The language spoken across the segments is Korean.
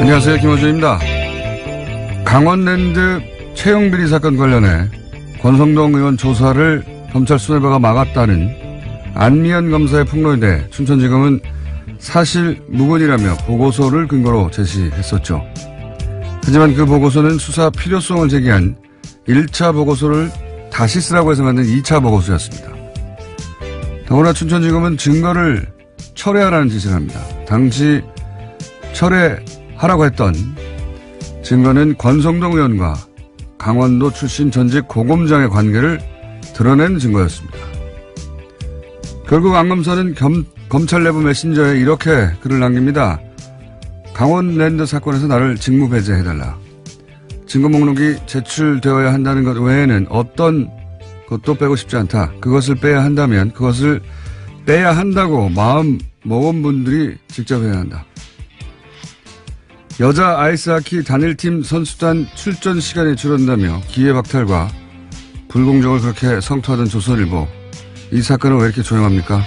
안녕하세요. 김호준입니다. 강원랜드 채용비리 사건 관련해 권성동 의원 조사를 검찰 수뇌부가 막았다는 안미연 검사의 폭로에 대해 춘천지검은 사실 무근이라며 보고서를 근거로 제시했었죠. 하지만 그 보고서는 수사 필요성을 제기한 1차 보고서를 다시 쓰라고 해서 만든 2차 보고서였습니다. 더구나 춘천지검은 증거를 철회하라는 지시를 합니다. 당시 철회하라고 했던 증거는 권성동 의원과 강원도 출신 전직 고검장의 관계를 드러낸 증거였습니다. 결국 안 검사는 검찰 내부 메신저에 이렇게 글을 남깁니다. 강원랜드 사건에서 나를 직무 배제해달라. 증거 목록이 제출되어야 한다는 것 외에는 어떤 것도 빼고 싶지 않다. 그것을 빼야 한다면 그것을 빼야 한다고 마음 먹은 분들이 직접 해야 한다. 여자 아이스하키 단일팀 선수단 출전 시간이 줄어든다며 기회박탈과 불공정을 그렇게 성토하던 조선일보. 이 사건은 왜 이렇게 조용합니까?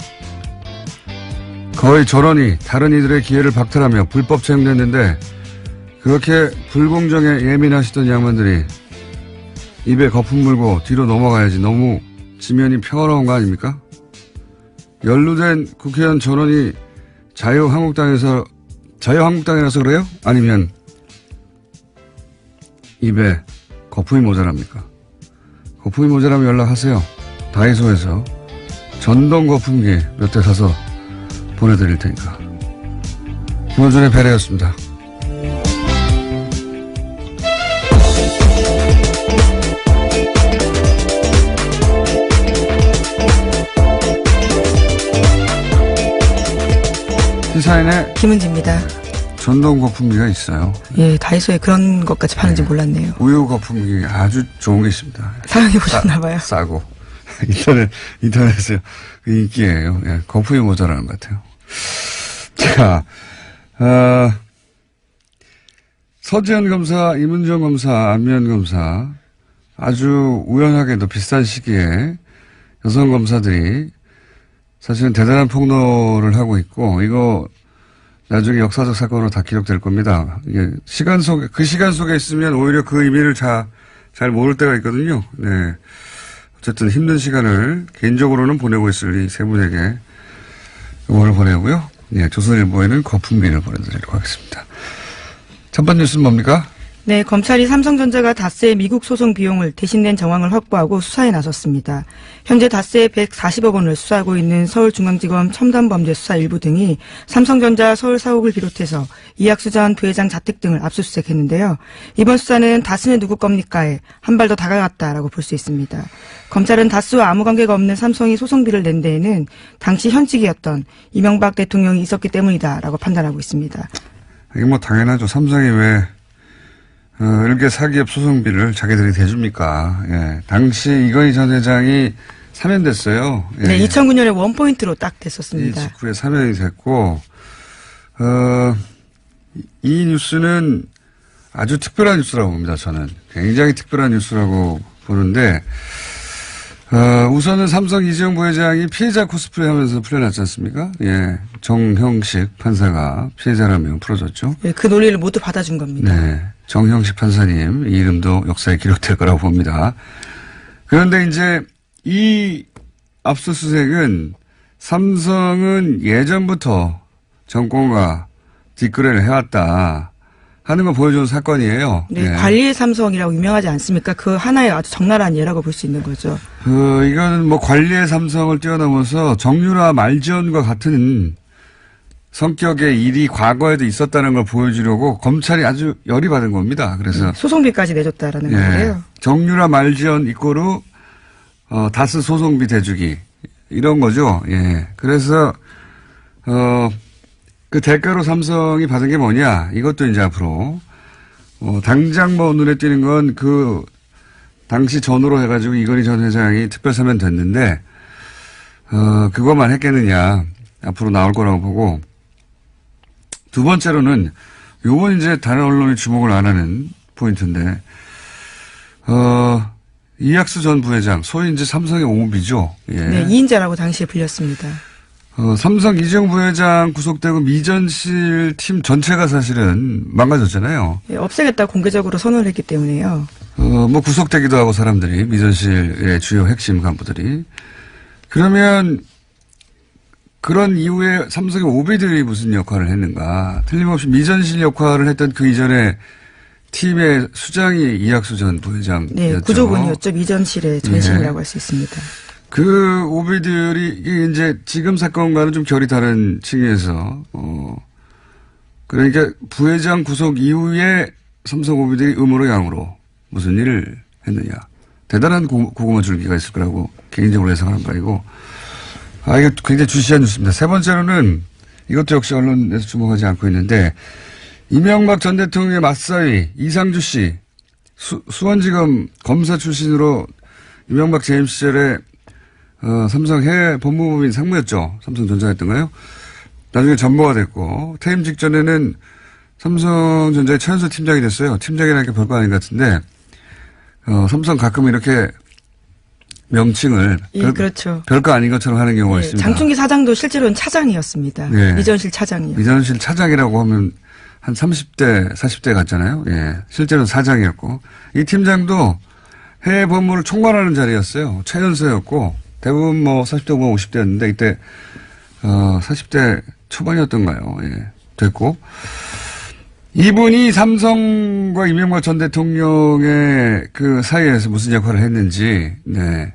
거의 전원이 다른 이들의 기회를 박탈하며 불법 채용됐는데 그렇게 불공정에 예민하시던 양반들이 입에 거품 물고 뒤로 넘어가야지. 너무 지면이 평화로운 거 아닙니까? 연루된 국회의원 전원이 자유한국당이라서 그래요? 아니면 입에 거품이 모자랍니까? 거품이 모자라면 연락하세요. 다이소에서 전동 거품기 몇 대 사서 보내드릴 테니까. 김원준의 배려였습니다. 시사인의 김은지입니다. 전동 거품기가 있어요. 예, 다이소에 그런 것까지 파는지 몰랐네요. 우유 거품기 아주 좋은 게 있습니다. 사용해 보셨나봐요. 싸고. 인터넷에 인기예요. 예, 거품이 모자라는 것 같아요. 자, 서지현 검사, 이문정 검사, 안미연 검사 아주 우연하게도 비슷한 시기에 여성 검사들이 사실은 대단한 폭로를 하고 있고 이거 나중에 역사적 사건으로 다 기록될 겁니다. 이게 그 시간 속에 있으면 오히려 그 의미를 잘 모를 때가 있거든요. 네. 어쨌든 힘든 시간을 개인적으로는 보내고 있을 이 세 분에게 응원을 보내고요. 네, 조선일보에는 거품기를 보내드리도록 하겠습니다. 첫 번째 뉴스는 뭡니까? 네, 검찰이 삼성전자가 다스의 미국 소송 비용을 대신 낸 정황을 확보하고 수사에 나섰습니다. 현재 다스의 140억 원을 수사하고 있는 서울중앙지검 첨단범죄수사 1부 등이 삼성전자 서울 사옥을 비롯해서 이학수 전 부회장 자택 등을 압수수색했는데요. 이번 수사는 다스는 누구 겁니까에 한 발 더 다가갔다라고 볼 수 있습니다. 검찰은 다스와 아무 관계가 없는 삼성이 소송비를 낸 데에는 당시 현직이었던 이명박 대통령이 있었기 때문이다라고 판단하고 있습니다. 이게 뭐 당연하죠. 삼성이 왜 일개 사기업 소송비를 자기들이 대줍니까? 예. 당시 이건희 전 회장이 사면됐어요. 예. 네, 2009년에 원포인트로 딱 됐었습니다. 이 직후에 사면이 됐고, 이 뉴스는 아주 특별한 뉴스라고 봅니다, 저는. 굉장히 특별한 뉴스라고 보는데, 우선은 삼성 이재용 부회장이 피해자 코스프레 하면서 풀려났지 않습니까? 예. 정형식 판사가 피해자라며 풀어줬죠. 네, 그 논리를 모두 받아준 겁니다. 네. 정형식 판사님, 이 이름도 역사에 기록될 거라고 봅니다. 그런데 이제 이 압수수색은 삼성은 예전부터 정권과 뒷거래를 해왔다 하는 걸 보여주는 사건이에요. 네, 네. 관리의 삼성이라고 유명하지 않습니까? 그 하나의 아주 적나라한 예라고 볼 수 있는 거죠. 이거는 뭐 관리의 삼성을 뛰어넘어서 정유라 말지원과 같은 성격의 일이 과거에도 있었다는 걸 보여주려고 검찰이 아주 열이 받은 겁니다. 그래서 소송비까지 내줬다라는 예, 거예요. 정유라 말지원 이꼬르 다스 소송비 대주기 이런 거죠. 예. 그래서 그 대가로 삼성이 받은 게 뭐냐? 이것도 이제 앞으로 당장 뭐 눈에 띄는 건 그 당시 전후로 해가지고 이건희 전 회장이 특별 사면 됐는데 그것만 했겠느냐? 앞으로 나올 거라고 보고. 두 번째로는 요건 이제 다른 언론이 주목을 안 하는 포인트인데 이학수 전 부회장 소위 이제 삼성의 오비죠. 예. 네, 이인자라고 당시에 불렸습니다. 삼성 이재용 부회장 구속되고 미전실 팀 전체가 사실은 망가졌잖아요. 예, 없애겠다 공개적으로 선언을 했기 때문에요. 뭐 구속되기도 하고 사람들이 미전실의 주요 핵심 간부들이. 그러면 그런 이후에 삼성의 오비들이 무슨 역할을 했는가. 틀림없이 미전실 역할을 했던 그 이전에 팀의 수장이 이학수 전 부회장이었죠. 네, 구조군이었죠. 미전실의 전신이라고 할 수 있습니다. 그 오비들이 이게 이제 지금 사건과는 좀 결이 다른 층위에서 그러니까 부회장 구속 이후에 삼성 오비들이 음으로 양으로 무슨 일을 했느냐. 대단한 고구마 줄기가 있을 거라고 개인적으로 예상하는 바이고. 이거 굉장히 주시한 뉴스입니다. 세 번째로는 이것도 역시 언론에서 주목하지 않고 있는데 이명박 전 대통령의 맞사위 이상주 씨 수원지검 검사 출신으로 이명박 재임 시절에 삼성 해외 법무부인 상무였죠. 삼성전자였던가요? 나중에 전무가 됐고 퇴임 직전에는 삼성전자의 최연소 팀장이 됐어요. 팀장이라는 게 별거 아닌 것 같은데 삼성 가끔 이렇게 명칭을 예, 그렇죠. 별거 아닌 것처럼 하는 경우가 예, 있습니다. 장충기 사장도 실제로는 차장이었습니다. 예. 미전실 차장이요. 미전실 차장이라고 하면 한 30대, 40대 같잖아요. 예. 실제로는 사장이었고 이 팀장도 해외 법무를 총괄하는 자리였어요. 최연소였고 대부분 뭐 40대 후반 50대였는데 이때 40대 초반이었던가요. 예. 됐고 이분이 삼성과 이명박 전 대통령의 그 사이에서 무슨 역할을 했는지 네.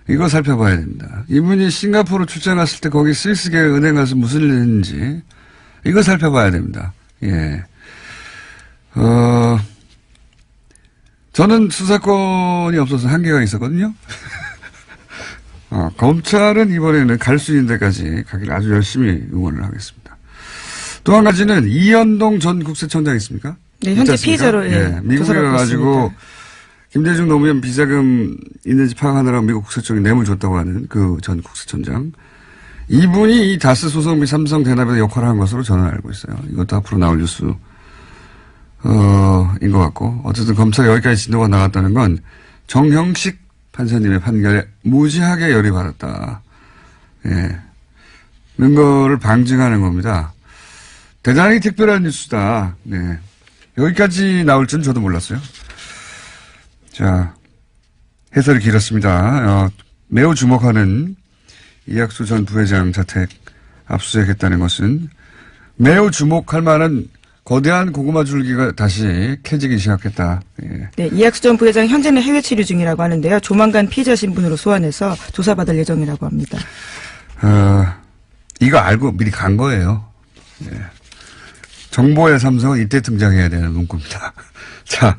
이거 살펴봐야 됩니다. 이분이 싱가포르 출장 갔을 때 거기 스위스계 은행 가서 무슨 일을 했는지 이거 살펴봐야 됩니다. 예. 저는 수사권이 없어서 한계가 있었거든요. 검찰은 이번에는 갈 수 있는 데까지 가기를 아주 열심히 응원을 하겠습니다. 또 한 가지는 이현동 전 국세청장 있습니까? 네, 현재 피의자로 예, 미국에 가가지고 김대중 노무현 비자금 있는지 파악하느라고 미국 국세청이 뇌물 줬다고 하는 그 전 국세청장. 이분이 이 다스 소송 및 삼성 대납에 역할을 한 것으로 저는 알고 있어요. 이것도 앞으로 나올 뉴스, 인 것 같고. 어쨌든 검찰이 여기까지 진도가 나갔다는 건 정형식 판사님의 판결에 무지하게 열이 받았다. 예. 는 거를 방증하는 겁니다. 대단히 특별한 뉴스다. 네. 여기까지 나올 줄은 저도 몰랐어요. 자, 해설이 길었습니다. 매우 주목하는 이학수 전 부회장 자택 압수수색했다는 것은 매우 주목할 만한 거대한 고구마 줄기가 다시 캐지기 시작했다. 예. 네, 이학수 전 부회장 현재는 해외 치료 중이라고 하는데요. 조만간 피의자 신분으로 소환해서 조사받을 예정이라고 합니다. 이거 알고 미리 간 거예요. 예. 정보의 삼성은 이때 등장해야 되는 문구입니다. 자,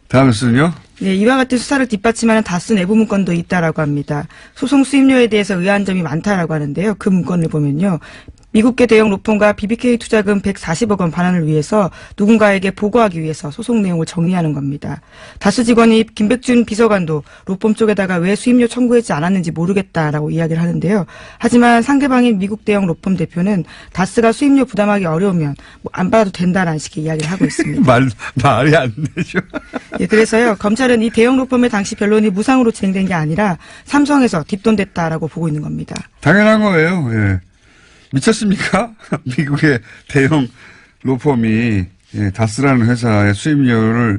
다음 뉴스는요. 네, 이와 같은 수사를 뒷받침하는 다스 내부 문건도 있다라고 합니다. 소송 수임료에 대해서 의아한 점이 많다라고 하는데요. 그 문건을 보면요. 미국계 대형 로펌과 BBK 투자금 140억 원 반환을 위해서 누군가에게 보고하기 위해서 소송 내용을 정리하는 겁니다. 다스 직원이 김백준 비서관도 로펌 쪽에다가 왜 수임료 청구하지 않았는지 모르겠다라고 이야기를 하는데요. 하지만 상대방인 미국 대형 로펌 대표는 다스가 수임료 부담하기 어려우면 안 받아도 된다라는 식의 이야기를 하고 있습니다. 말이 안 되죠. 예, 그래서요. 검찰은 이 대형 로펌의 당시 변론이 무상으로 진행된 게 아니라 삼성에서 뒷돈됐다라고 보고 있는 겁니다. 당연한 거예요. 예. 미쳤습니까? 미국의 대형 로펌이 다스라는 회사의 수임료를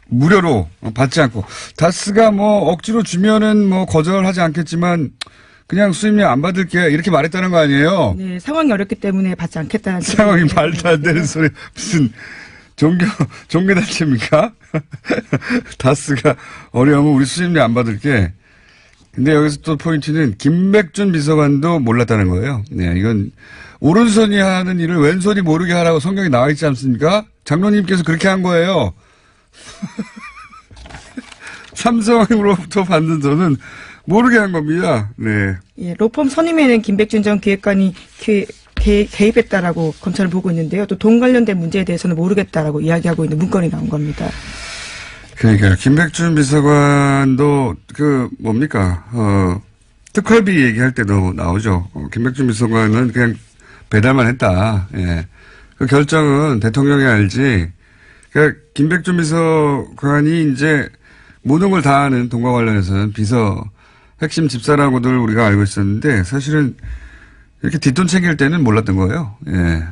무료로 받지 않고 다스가 뭐 억지로 주면은 뭐 거절하지 않겠지만 그냥 수임료 안 받을게 이렇게 말했다는 거 아니에요? 네, 상황이 어렵기 때문에 받지 않겠다는 상황이 말도 안 되는 소리 무슨 종교단체입니까? 다스가 어려우면 우리 수임료 안 받을게. 근데 여기서 또 포인트는 김백준 비서관도 몰랐다는 거예요. 네, 이건 오른손이 하는 일을 왼손이 모르게 하라고 성경에 나와 있지 않습니까? 장로님께서 그렇게 한 거예요. 삼성으로부터 받는 돈은 모르게 한 겁니다. 네. 예, 로펌 선임에는 김백준 전 기획관이 개입했다라고 검찰을 보고 있는데요. 또 돈 관련된 문제에 대해서는 모르겠다라고 이야기하고 있는 문건이 나온 겁니다. 그러니까요. 김백준 비서관도 특활비 얘기할 때도 나오죠. 김백준 비서관은 그냥 배달만 했다. 예. 그 결정은 대통령이 알지. 그러니까 김백준 비서관이 이제 모든 걸 다 하는 돈과 관련해서는 비서 핵심 집사라고들 우리가 알고 있었는데 사실은 이렇게 뒷돈 챙길 때는 몰랐던 거예요. 예.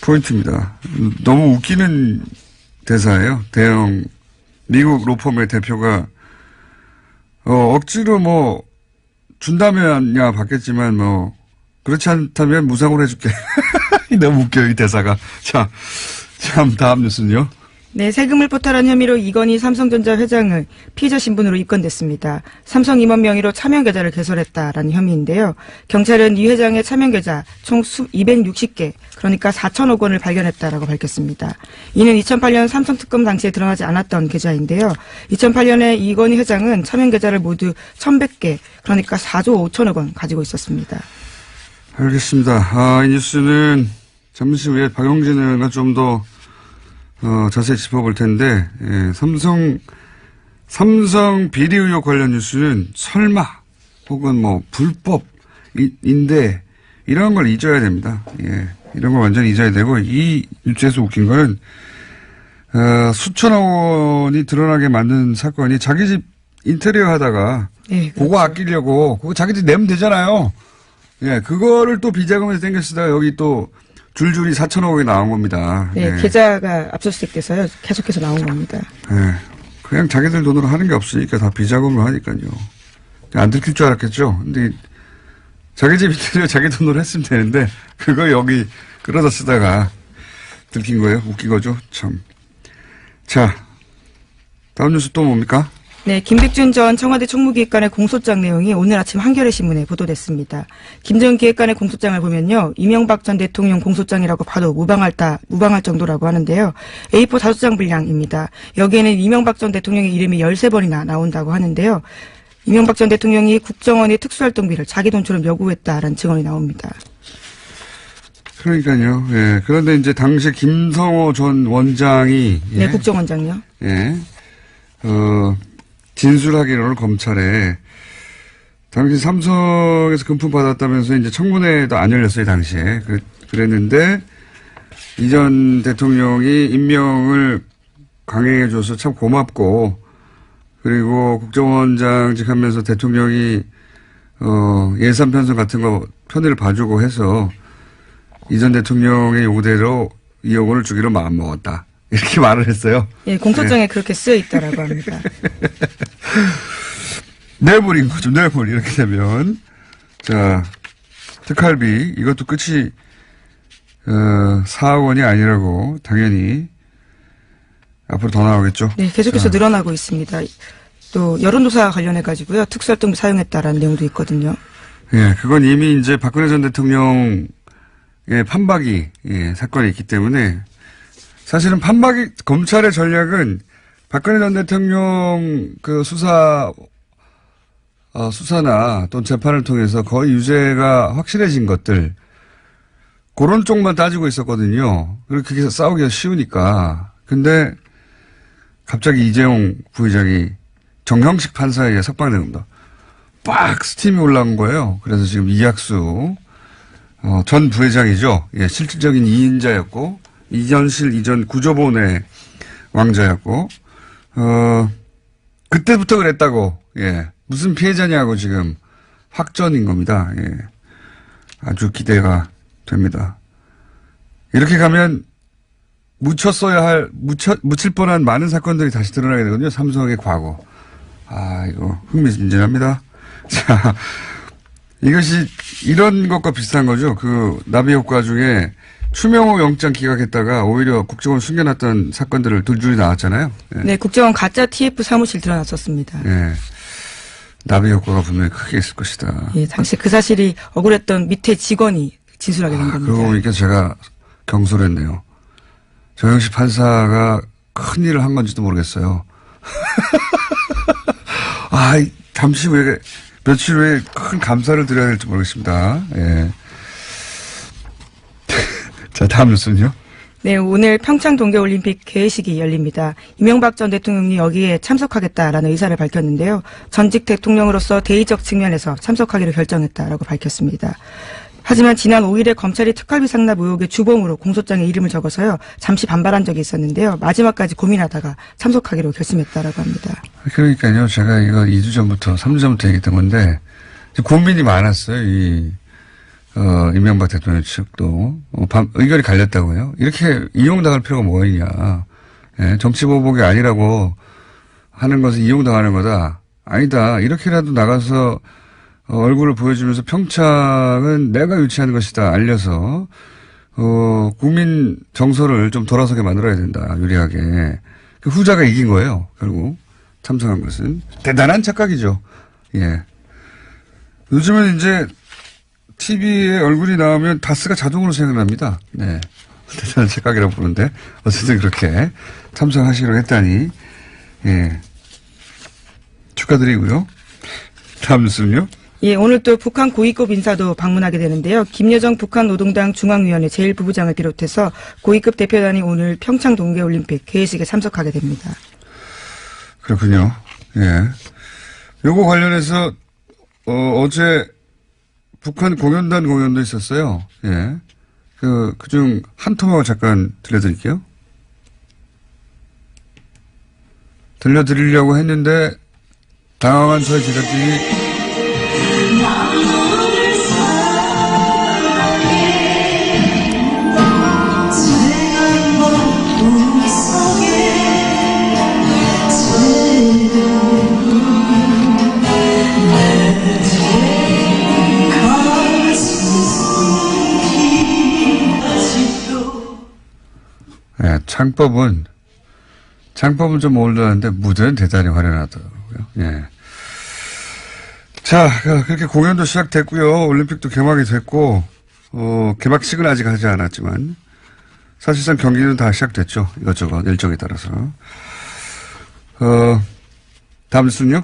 포인트입니다. 너무 웃기는 대사예요. 대형 미국 로펌의 대표가 억지로 뭐 준다면야 받겠지만 뭐 그렇지 않다면 무상으로 해줄게. 너무 웃겨요, 이 대사가. 자, 참 다음 뉴스는요. 네, 세금을 포탈한 혐의로 이건희 삼성전자 회장을 피의자 신분으로 입건됐습니다. 삼성 임원 명의로 차명 계좌를 개설했다라는 혐의인데요. 경찰은 이 회장의 차명 계좌 총 260개, 그러니까 4천억 원을 발견했다라고 밝혔습니다. 이는 2008년 삼성 특검 당시에 드러나지 않았던 계좌인데요. 2008년에 이건희 회장은 차명 계좌를 모두 1,100개, 그러니까 4조 5천억 원 가지고 있었습니다. 알겠습니다. 이 뉴스는 잠시 후에 박영진 의원과 좀 더 자세히 짚어볼 텐데, 예, 삼성 비리 의혹 관련 뉴스는 설마, 혹은 뭐, 불법인데, 이런 걸 잊어야 됩니다. 예, 이런 걸 완전히 잊어야 되고, 이 뉴스에서 웃긴 거는, 수천억 원이 드러나게 만든 사건이 자기 집 인테리어 하다가, 네, 그렇죠. 그거 아끼려고, 그거 자기 집 내면 되잖아요. 예, 그거를 또 비자금에서 땡겨 쓰다가 여기 또, 줄줄이 4천억 원이 나온 겁니다. 네, 예. 계좌가 압수수색돼서요. 계속해서 나온 겁니다. 예. 그냥 자기들 돈으로 하는 게 없으니까 다 비자금으로 하니까요. 안 들킬 줄 알았겠죠. 근데 자기 집 인테리어 자기 돈으로 했으면 되는데 그거 여기 끌어다 쓰다가 들킨 거예요. 웃긴 거죠. 참. 자, 다음 뉴스 또 뭡니까? 네, 김백준 전 청와대 총무기획관의 공소장 내용이 오늘 아침 한겨레 신문에 보도됐습니다. 김 전 기획관의 공소장을 보면요, 이명박 전 대통령 공소장이라고 봐도 무방할 정도라고 하는데요. A4 5장 분량입니다. 여기에는 이명박 전 대통령의 이름이 13번이나 나온다고 하는데요. 이명박 전 대통령이 국정원의 특수활동비를 자기 돈처럼 요구했다라는 증언이 나옵니다. 그러니까요. 예. 그런데 이제 당시 김성호 전 원장이 네, 국정원장요. 예. 진술하기로는 검찰에 당시 삼성에서 금품 받았다면서 이제 청문회도 안 열렸어요, 당시에. 그랬는데 이 전 대통령이 임명을 강행해줘서 참 고맙고, 그리고 국정원장직 하면서 대통령이 예산 편성 같은 거 편의를 봐주고 해서 이 전 대통령의 요구대로 2억 원을 주기로 마음먹었다. 이렇게 말을 했어요. 예, 공소장에 그렇게 쓰여 있다라고 합니다. 뇌물인 거죠, 뇌물. 이렇게 되면. 자, 특활비, 이것도 끝이, 4억 원이 아니라고, 당연히, 앞으로 더 나오겠죠. 네, 계속해서 늘어나고 있습니다. 또, 여론조사 관련해가지고요, 특수활동비 사용했다라는 내용도 있거든요. 예, 그건 이미 이제 박근혜 전 대통령의 판박이, 예, 사건이 있기 때문에, 사실은 검찰의 전략은 박근혜 전 대통령 그 수사나 또는 재판을 통해서 거의 유죄가 확실해진 것들, 그런 쪽만 따지고 있었거든요. 그렇게 해서 싸우기가 쉬우니까. 근데 갑자기 이재용 부회장이 정형식 판사에 의해 석방된 겁니다. 빡! 스팀이 올라온 거예요. 그래서 지금 이학수, 전 부회장이죠. 예, 실질적인 2인자였고, 이전실 이전 구조본의 왕자였고, 그때부터 그랬다고, 예. 무슨 피해자냐고 지금 확전인 겁니다. 예. 아주 기대가 됩니다. 이렇게 가면 묻힐 뻔한 많은 사건들이 다시 드러나게 되거든요. 삼성의 과거. 이거 흥미진진합니다. 자, 이것이 이런 것과 비슷한 거죠. 그 나비 효과 중에 추명호 영장 기각했다가 오히려 국정원 숨겨놨던 사건들을 둘줄이 나왔잖아요. 예. 네, 국정원 가짜 TF 사무실 드러났었습니다. 예. 나비 효과가 분명히 크게 있을 것이다. 예, 당시 그 사실이 억울했던 밑에 직원이 진술하게 된 겁니다. 그러고 보니까 제가 경솔했네요. 정영식 판사가 큰 일을 한 건지도 모르겠어요. 잠시 후에, 며칠 후에 큰 감사를 드려야 될지 모르겠습니다. 예. 자, 다음 뉴스는요? 네, 오늘 평창 동계올림픽 개회식이 열립니다. 이명박 전 대통령이 여기에 참석하겠다라는 의사를 밝혔는데요. 전직 대통령으로서 대의적 측면에서 참석하기로 결정했다라고 밝혔습니다. 하지만 지난 5일에 검찰이 특활비 상납 의혹의 주범으로 공소장에 이름을 적어서요. 잠시 반발한 적이 있었는데요. 마지막까지 고민하다가 참석하기로 결심했다라고 합니다. 그러니까요. 제가 이거 2주 전부터 3주 전부터 얘기했던 건데 고민이 많았어요. 이명박 대통령 측도 의견이 갈렸다고요. 이렇게 이용당할 필요가 뭐가 있냐. 예, 정치보복이 아니라고 하는 것은 이용당하는 거다. 아니다. 이렇게라도 나가서 얼굴을 보여주면서 평창은 내가 유치한 것이다. 알려서 국민 정서를 좀 돌아서게 만들어야 된다. 유리하게. 그 후자가 이긴 거예요. 결국 참석한 것은. 대단한 착각이죠. 예. 요즘은 이제 TV에 얼굴이 나오면 다스가 자동으로 생각납니다. 네. 대단한 착각이라고 부르는데 어쨌든 그렇게 참석하시기로 했다니 예. 축하드리고요. 다음 뉴스는요. 예, 오늘 또 북한 고위급 인사도 방문하게 되는데요. 김여정 북한 노동당 중앙위원회 제1부부장을 비롯해서 고위급 대표단이 오늘 평창 동계올림픽 개회식에 참석하게 됩니다. 그렇군요. 예. 요거 관련해서 어제 북한 공연단 공연도 있었어요. 예. 그중 한 토막을 잠깐 들려드릴게요. 들려드리려고 했는데 당황한 저희 제작진이 예, 창법은 좀 올라왔는데 무대는 대단히 화려하더라고요. 예. 자, 그렇게 공연도 시작됐고요. 올림픽도 개막이 됐고, 개막식은 아직 하지 않았지만, 사실상 경기는 다 시작됐죠. 이것저것 일정에 따라서. 다음 뉴스는요?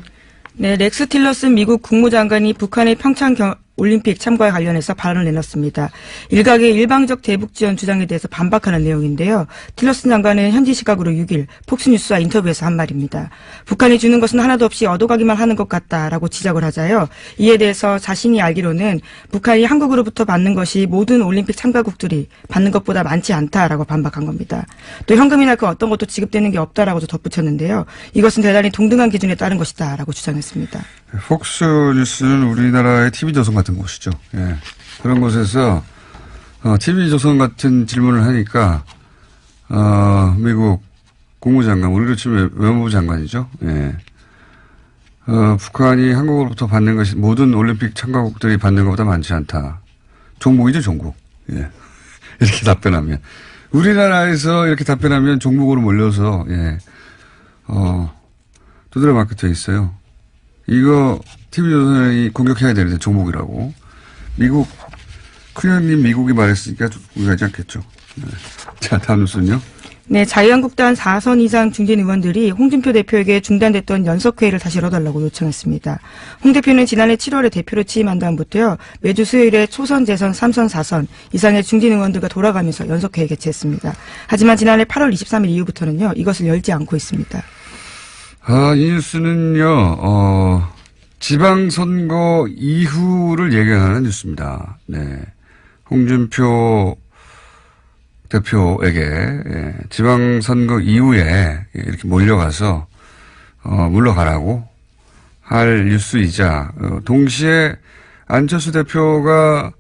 네, 렉스 틸러슨 미국 국무장관이 북한의 평창 올림픽 참가에 관련해서 발언을 내놨습니다. 일각의 일방적 대북 지원 주장에 대해서 반박하는 내용인데요. 틸러슨 장관은 현지 시각으로 6일 폭스뉴스와 인터뷰에서 한 말입니다. 북한이 주는 것은 하나도 없이 얻어가기만 하는 것 같다라고 지적을 하자요. 이에 대해서 자신이 알기로는 북한이 한국으로부터 받는 것이 모든 올림픽 참가국들이 받는 것보다 많지 않다라고 반박한 겁니다. 또 현금이나 그 어떤 것도 지급되는 게 없다라고도 덧붙였는데요. 이것은 대단히 동등한 기준에 따른 것이다라고 주장했습니다. 폭스뉴스는 우리나라의 TV조선 같은 곳이죠. 예. 그런 곳에서 TV조선 같은 질문을 하니까 미국 국무장관, 우리로 치면 외무부 장관이죠. 예. 북한이 한국으로부터 받는 것이 모든 올림픽 참가국들이 받는 것보다 많지 않다. 종북이죠, 종북. 예. 이렇게 답변하면. 우리나라에서 이렇게 답변하면 종북으로 몰려서 예. 두드려 맞게 돼 있어요. 이거 TV조선이 공격해야 되는데 종목이라고. 미국 큰형님 미국이 말했으니까 우려하지 않겠죠. 네. 자, 다음 뉴스는요. 네, 자유한국당 4선 이상 중진 의원들이 홍준표 대표에게 중단됐던 연석회의를 다시 열어달라고 요청했습니다. 홍 대표는 지난해 7월에 대표로 취임한 다음부터요. 매주 수요일에 초선, 재선, 3선, 4선 이상의 중진 의원들과 돌아가면서 연석회의 개최했습니다. 하지만 지난해 8월 23일 이후부터는요. 이것을 열지 않고 있습니다. 이 뉴스는요, 지방선거 이후를 예견하는 뉴스입니다. 네. 홍준표 대표에게, 예, 지방선거 이후에 이렇게 몰려가서, 물러가라고 할 뉴스이자, 동시에 안철수 대표가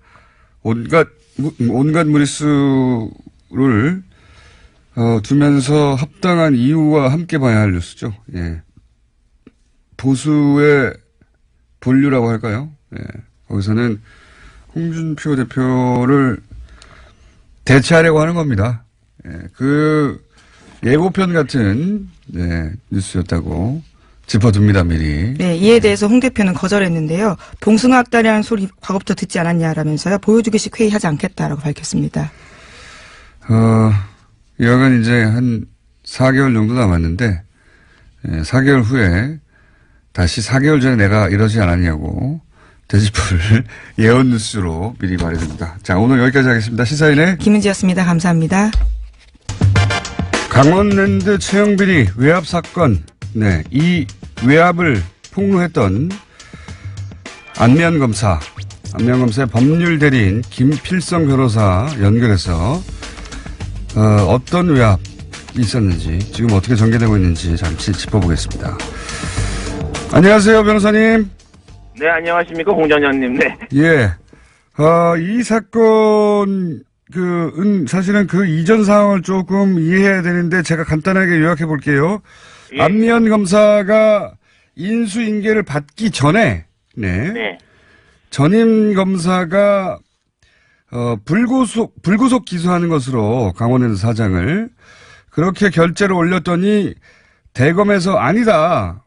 온갖 무리수를 두면서 합당한 이유와 함께 봐야 할 뉴스죠. 예. 보수의 본류라고 할까요? 예. 거기서는 홍준표 대표를 대체하려고 하는 겁니다. 예. 그 예고편 같은 네, 뉴스였다고 짚어둡니다, 미리. 네, 이에 대해서 홍 대표는 거절했는데요. 봉숭아학다리라는 소리 과거부터 듣지 않았냐라면서요. 보여주기식 회의하지 않겠다라고 밝혔습니다. 여하간 이제 한 4개월 정도 남았는데 4개월 후에 다시 4개월 전에 내가 이러지 않았냐고 되짚을 예언 뉴스로 미리 말해줍니다. 자, 오늘 여기까지 하겠습니다. 시사인의 김은지였습니다. 감사합니다. 강원랜드 채용비리 외압 사건, 네, 이 외압을 폭로했던 안면 검사 안면검사의 법률 대리인 김필성 변호사 연결해서 어떤 외압이 있었는지 지금 어떻게 전개되고 있는지 잠시 짚어보겠습니다. 안녕하세요, 변호사님. 네, 안녕하십니까, 공장장님. 네. 예. 이 사건, 사실은 그 이전 상황을 조금 이해해야 되는데 제가 간단하게 요약해 볼게요. 예. 안미연 검사가 인수인계를 받기 전에, 네. 전임 검사가, 불구속 기소하는 것으로 강원랜드 사장을 그렇게 결재를 올렸더니 대검에서 아니다.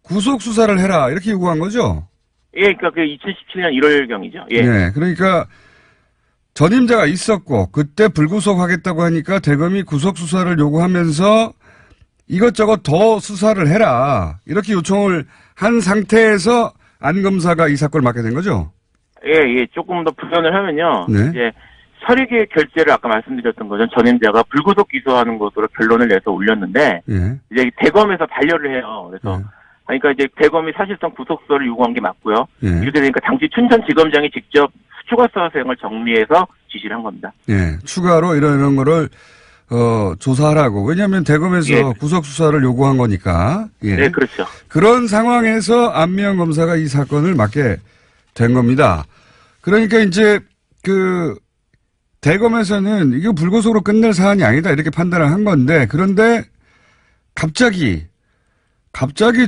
구속 수사를 해라. 이렇게 요구한 거죠? 예, 그러니까 그 2017년 1월경이죠. 예. 네. 그러니까 전임자가 있었고 그때 불구속하겠다고 하니까 대검이 구속 수사를 요구하면서 이것저것 더 수사를 해라. 이렇게 요청을 한 상태에서 안 검사가 이 사건을 맡게 된 거죠? 예. 조금 더 부연을 하면요. 네. 이제 서류계 결재를 아까 말씀드렸던 것은 전임자가 불구속 기소하는 것으로 결론을 내서 올렸는데, 예. 이제 대검에서 반려를 해요. 그래서, 그러니까 이제 대검이 사실상 구속수사를 요구한 게 맞고요. 예. 이렇게 되니까 당시 춘천지검장이 직접 추가수사 사항을 정리해서 지시를 한 겁니다. 예. 추가로 이런 거를, 조사하라고. 왜냐하면 대검에서 예. 구속 수사를 요구한 거니까. 예. 네, 그렇죠. 그런 상황에서 안미연 검사가 이 사건을 맡게 된 겁니다. 그러니까 이제 대검에서는 이거 불구속으로 끝낼 사안이 아니다 이렇게 판단을 한 건데 그런데 갑자기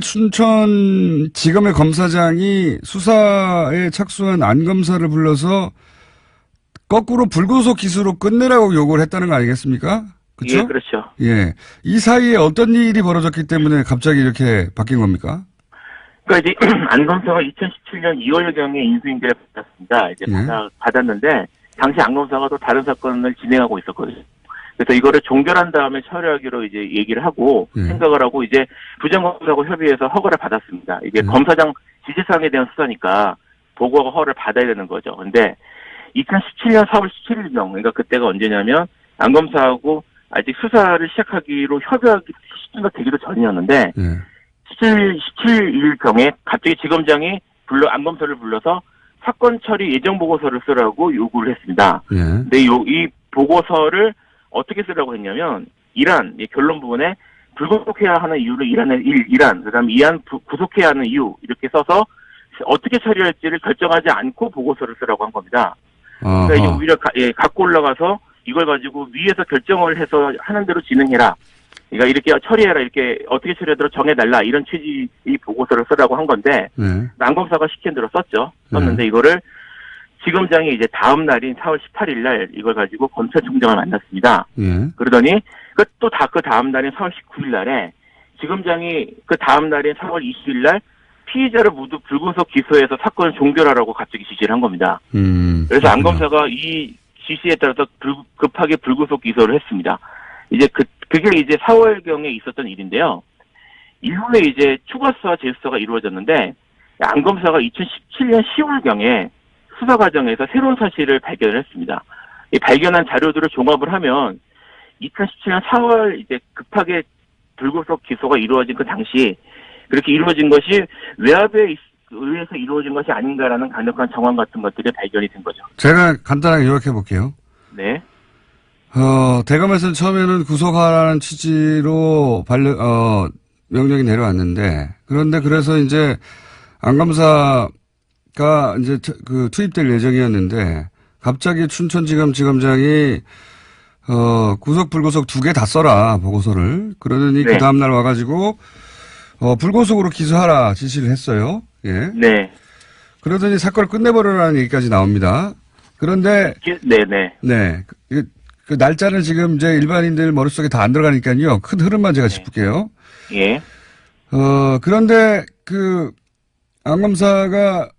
춘천지검의 검사장이 수사에 착수한 안 검사를 불러서 거꾸로 불구속 기수로 끝내라고 요구를 했다는 거 아니겠습니까? 그렇죠? 예, 그렇죠. 예. 이 사이에 어떤 일이 벌어졌기 때문에 갑자기 이렇게 바뀐 겁니까? 그러니까 이제 안 검사가 2017년 2월경에 인수인계를 받았습니다. 이제 예. 받았는데 당시 안 검사가 또 다른 사건을 진행하고 있었거든요. 그래서 이거를 종결한 다음에 처리하기로 이제 얘기를 하고 생각을 하고 이제 부장검사하고 협의해서 허가를 받았습니다. 이게 검사장 지시사항에 대한 수사니까 보고하고 허가를 받아야 되는 거죠. 근데 2017년 4월 17일경, 그러니까 그때가 언제냐면 안 검사하고 아직 수사를 시작하기로 협의하기 시점가 되기도 전이었는데 17일경에 갑자기 지검장이 안 검사를 불러서 사건 처리 예정 보고서를 쓰라고 요구를 했습니다. 근데 이 보고서를 어떻게 쓰라고 했냐면 이란 결론 부분에 불구속해야 하는 이유를 이란 그다음에 이안 구속해야 하는 이유 이렇게 써서 어떻게 처리할지를 결정하지 않고 보고서를 쓰라고 한 겁니다. 그러니까 이제 오히려 갖고 올라가서 이걸 가지고 위에서 결정을 해서 하는 대로 진행해라. 그러니까 이렇게 처리해라, 이렇게 어떻게 처리하도록 정해달라, 이런 취지의 보고서를 쓰라고 한 건데, 안 검사가 시킨 대로 썼는데 이거를 지검장이 이제 다음 날인 4월 18일 날 이걸 가지고 검찰총장을 만났습니다. 그러더니 또 그 다음 날인 4월 19일 날에 지검장이 그 다음 날인 4월 20일 날 피의자를 모두 불구속 기소해서 사건을 종결하라고 갑자기 지시를 한 겁니다. 그래서 안 검사가 이 지시에 따라서 급하게 불구속 기소를 했습니다. 이제 그게 이제 4월경에 있었던 일인데요. 이후에 이제 추가 수사 재수사가 이루어졌는데 안 검사가 2017년 10월경에 수사 과정에서 새로운 사실을 발견을 했습니다. 이 발견한 자료들을 종합을 하면 2017년 4월 이제 급하게 불구속 기소가 이루어진 그 당시 그렇게 이루어진 것이 외압에 의해서 이루어진 것이 아닌가라는 강력한 정황 같은 것들이 발견이 된 거죠. 제가 간단하게 요약해 볼게요. 네. 대검에서는 처음에는 구속하라는 취지로 명령이 내려왔는데, 그런데 그래서 이제 안 검사가 이제 투입될 예정이었는데, 갑자기 춘천지검 지검장이 구속 불구속 두 개 다 써라 보고서를. 그러더니 그 다음날 와가지고 불구속으로 기소하라 지시를 했어요. 예. 네. 그러더니 사건을 끝내버려라는 얘기까지 나옵니다. 그런데 네. 그 날짜는 지금 이제 일반인들 머릿속에 다 안 들어가니까요. 큰 흐름만 제가 짚을게요. 예. 그런데 안 검사가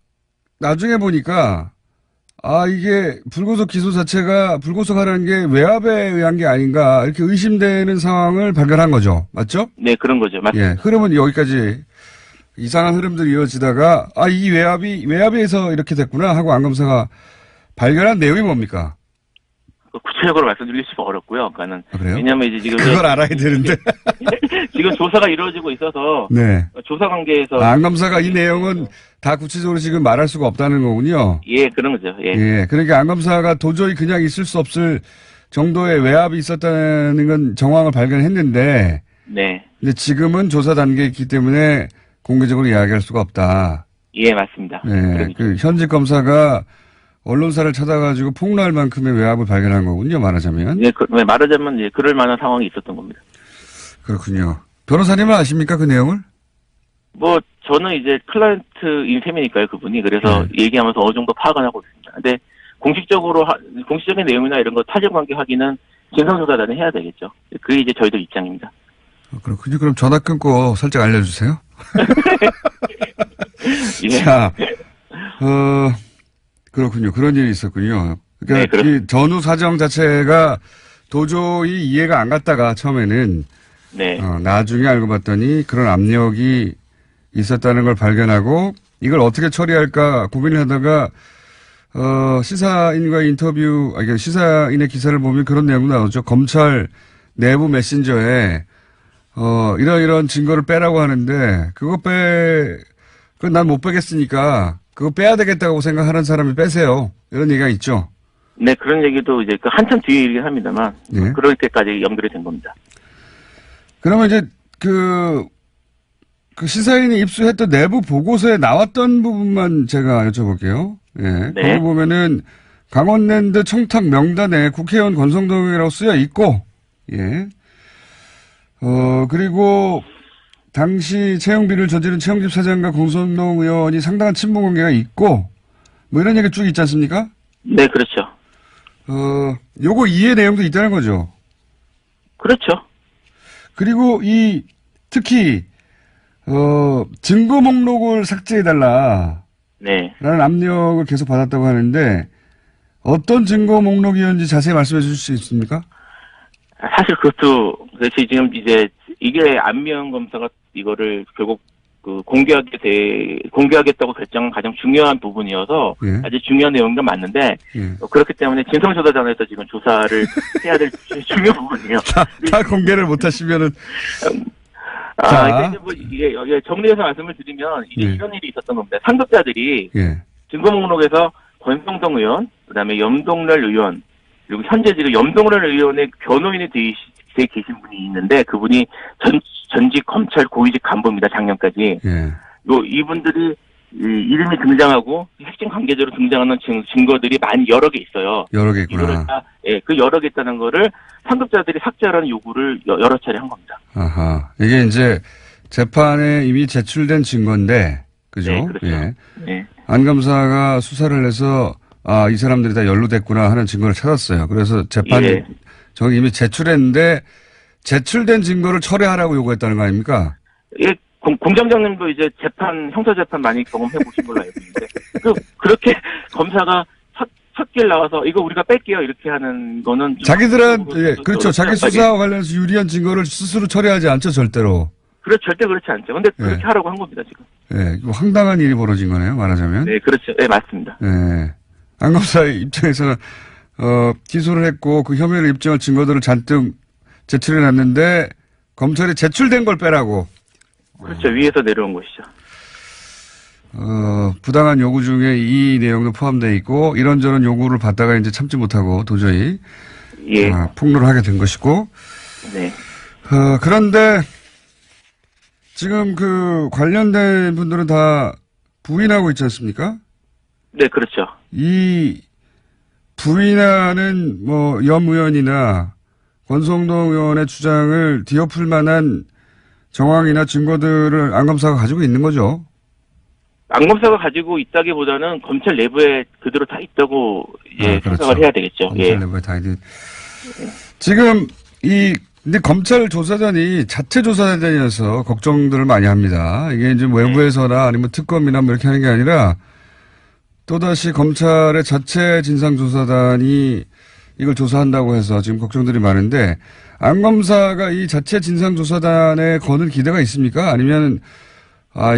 나중에 보니까 이게 불구속 기소 자체가 불구속하라는 게 외압에 의한 게 아닌가 이렇게 의심되는 상황을 발견한 거죠. 맞죠? 네, 그런 거죠. 맞습니다. 예. 흐름은 여기까지 이상한 흐름들이 이어지다가 이 외압에서 이렇게 됐구나 하고 안 검사가 발견한 내용이 뭡니까? 구체적으로 말씀드리기 좀 어렵고요. 그러니까는 그래요? 왜냐하면 이제 지금 그걸 알아야 되는데. 지금 조사가 이루어지고 있어서 네. 조사 관계에서 안 검사가 이 내용은 다 구체적으로 지금 말할 수가 없다는 거군요. 예, 그런 거죠. 예. 예. 그러니까 안 검사가 도저히 그냥 있을 수 없을 정도의 외압이 있었다는 건 정황을 발견했는데. 네. 근데 지금은 조사 단계에 있기 때문에 공개적으로 이야기할 수가 없다. 예, 맞습니다. 네. 그 현직 검사가 언론사를 찾아가지고 폭로할 만큼의 외압을 발견한 거군요. 말하자면. 예, 말하자면 예, 그럴 만한 상황이 있었던 겁니다. 그렇군요. 변호사님은 아십니까 그 내용을? 뭐 저는 이제 클라이언트인 셈이니까요, 그분이. 그래서 얘기하면서 어느 정도 파악은 하고 있습니다. 근데 공식적인 내용이나 이런 거 사실관계 확인은 진상조사단이 해야 되겠죠. 그게 이제 저희들 입장입니다. 그렇군요. 그럼 전화 끊고 살짝 알려주세요. 예. 자, 그렇군요. 그런 일이 있었군요. 그러니까 네, 이 전후 사정 자체가 도저히 이해가 안 갔다가 처음에는 네. 나중에 알고 봤더니 그런 압력이 있었다는 걸 발견하고 이걸 어떻게 처리할까 고민을 하다가 시사인과의 인터뷰, 시사인의 기사를 보면 그런 내용도 나오죠. 검찰 내부 메신저에 이런 증거를 빼라고 하는데 그건 난 못 빼겠으니까 그거 빼야 되겠다고 생각하는 사람이 빼세요. 이런 얘기가 있죠. 네, 그런 얘기도 이제 한참 뒤에 일이긴 합니다만 네. 그럴 때까지 연결이 된 겁니다. 그러면 이제 그 시사인이 입수했던 내부 보고서에 나왔던 부분만 제가 여쭤볼게요. 예. 네. 거기 보면은 강원랜드 청탁 명단에 국회의원 권성동이라고 쓰여 있고, 예. 그리고 당시 채용비를 저지른 채용집 사장과 권성동 의원이 상당한 친분 관계가 있고, 뭐 이런 얘기 쭉 있지 않습니까? 네, 그렇죠. 요거 이해 내용도 있다는 거죠. 그렇죠. 그리고 특히, 증거 목록을 삭제해달라. 네. 라는 압력을 계속 받았다고 하는데, 어떤 증거 목록이었는지 자세히 말씀해 주실 수 있습니까? 사실 그것도, 그렇지, 지금 이제, 이게 안미연 검사가 이거를 결국 공개하겠다고 결정한 가장 중요한 부분이어서 예. 아주 중요한 내용도 맞는데 예. 그렇기 때문에 진성조사단에서 지금 조사를 해야 될 중요 부분이에요. 다 공개를 못 하시면은. 이제 뭐 이게 정리해서 말씀을 드리면 이제 예. 이런 일이 있었던 겁니다. 상급자들이 예. 증거 목록에서 권성동 의원, 그다음에 염동열 의원, 그리고 현재 지금 염동열 의원의 변호인이 돼 계신 분이 있는데 그분이 전직 검찰 고위직 간부입니다. 작년까지. 예. 이분들이 이름이 등장하고 핵심 관계자로 등장하는 증거들이 여러 개 있어요. 여러 개 있구나. 그 여러 개 있다는 거를 상급자들이 삭제하라는 요구를 여러 차례 한 겁니다. 아하. 이게 이제 재판에 이미 제출된 증거인데, 그죠? 네, 그렇죠. 예. 네. 안 검사가 수사를 해서, 이 사람들이 다 연루됐구나 하는 증거를 찾았어요. 그래서 재판이 예. 저기 이미 제출했는데, 제출된 증거를 철회하라고 요구했다는 거 아닙니까? 예, 공장장님도 이제 형사재판 많이 경험해 보신 걸로 알고 있는데, 그렇게 검사가 첫 길 나와서 이거 우리가 뺄게요 이렇게 하는 거는 자기들은 그렇죠. 자기 수사와 관련해서 유리한 증거를 스스로 처리하지 않죠, 절대로. 절대 그렇지 않죠. 근데 그렇게 하라고 한 겁니다, 지금. 예, 이거 황당한 일이 벌어진 거네요, 말하자면. 네, 그렇죠. 네, 맞습니다. 예. 안 검사의 입장에서는 기소를 했고 그 혐의를 입증할 증거들을 잔뜩 제출해 놨는데 검찰이 제출된 걸 빼라고. 그렇죠. 위에서 내려온 것이죠. 부당한 요구 중에 이 내용도 포함되어 있고 이런저런 요구를 받다가 이제 참지 못하고 도저히 예. 폭로를 하게 된 것이고. 네. 그런데 지금 그 관련된 분들은 다 부인하고 있지 않습니까? 네, 그렇죠. 이 부인하는 염 의원이나 권성동 의원의 주장을 뒤엎을 만한 정황이나 증거들을 안 검사가 가지고 있는 거죠. 안 검사가 가지고 있다기보다는 검찰 내부에 그대로 다 있다고 그렇죠. 생각을 해야 되겠죠. 검찰 예. 내부에 다 있는. 지금 근데 검찰 조사단이 자체 조사단이어서 걱정들을 많이 합니다. 이게 이제 외부에서나 아니면 특검이나 뭐 이렇게 하는 게 아니라 또다시 검찰의 자체 진상조사단이 이걸 조사한다고 해서 지금 걱정들이 많은데 안 검사가 이 자체 진상조사단에 거는 기대가 있습니까? 아니면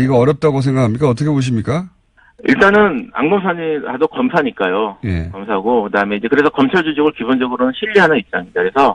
이거 어렵다고 생각합니까? 어떻게 보십니까? 일단은 안 검사도 검사니까요. 예. 검사고 그다음에 이제 그래서 검찰 조직을 기본적으로는 신뢰하는 입장입니다. 그래서